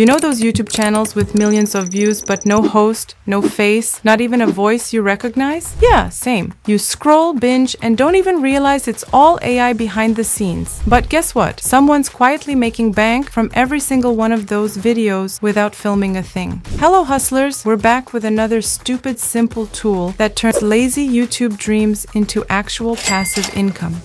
You know those YouTube channels with millions of views but no host, no face, not even a voice you recognize? Yeah, same. You scroll, binge, and don't even realize it's all AI behind the scenes. But guess what? Someone's quietly making bank from every single one of those videos without filming a thing. Hello hustlers, we're back with another stupid simple tool that turns lazy YouTube dreams into actual passive income.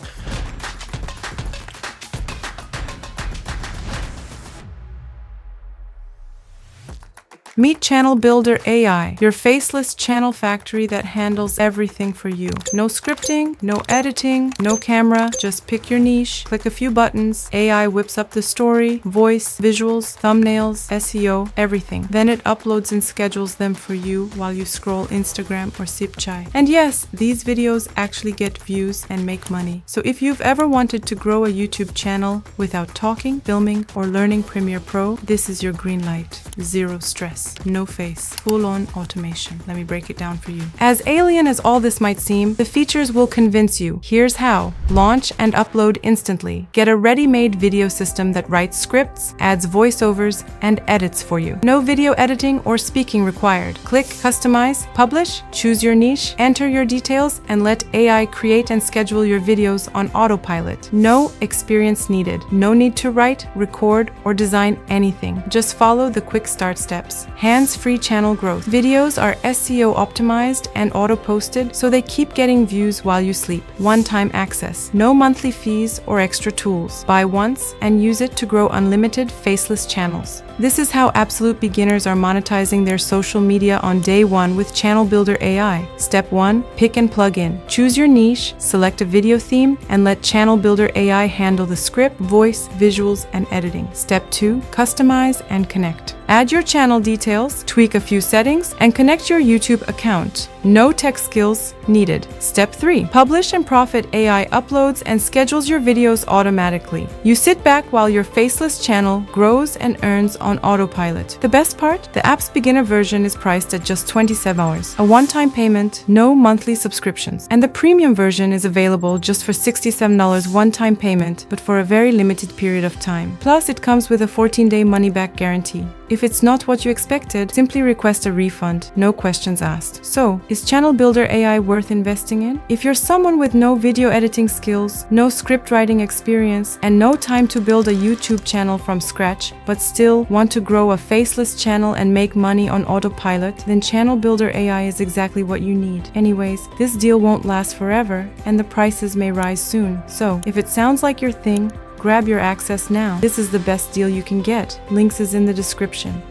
Meet ChannelBuilder AI, your faceless channel factory that handles everything for you. No scripting, no editing, no camera, just pick your niche, click a few buttons, AI whips up the story, voice, visuals, thumbnails, SEO, everything. Then it uploads and schedules them for you while you scroll Instagram or sip chai. And yes, these videos actually get views and make money. So if you've ever wanted to grow a YouTube channel without talking, filming, or learning Premiere Pro, this is your green light. Zero stress. No face, full-on automation. Let me break it down for you. As alien as all this might seem, the features will convince you. Here's how. Launch and upload instantly. Get a ready-made video system that writes scripts, adds voiceovers, and edits for you. No video editing or speaking required. Click Customize, Publish, choose your niche, enter your details, and let AI create and schedule your videos on autopilot. No experience needed. No need to write, record, or design anything. Just follow the quick start steps. Hands-free channel growth. Videos are SEO optimized and auto-posted, so they keep getting views while you sleep. One-time access. No monthly fees or extra tools. Buy once and use it to grow unlimited faceless channels. This is how absolute beginners are monetizing their social media on day one with ChannelBuilder AI. Step 1. Pick and plug in. Choose your niche, select a video theme, and let ChannelBuilder AI handle the script, voice, visuals, and editing. Step 2. Customize and connect. Add your channel details, tweak a few settings, and connect your YouTube account. No tech skills needed. Step 3. Publish and Profit AI uploads and schedules your videos automatically. You sit back while your faceless channel grows and earns on autopilot. The best part? The app's beginner version is priced at just $27, a one-time payment, no monthly subscriptions. And the premium version is available just for $67 one-time payment, but for a very limited period of time. Plus, it comes with a 14-day money-back guarantee. If it's not what you expected, simply request a refund, no questions asked. So, is ChannelBuilder AI worth investing in? If you're someone with no video editing skills, no script writing experience, and no time to build a YouTube channel from scratch, but still want to grow a faceless channel and make money on autopilot, then ChannelBuilder AI is exactly what you need. Anyways, this deal won't last forever, and the prices may rise soon. So, if it sounds like your thing, grab your access now. This is the best deal you can get. Links is in the description.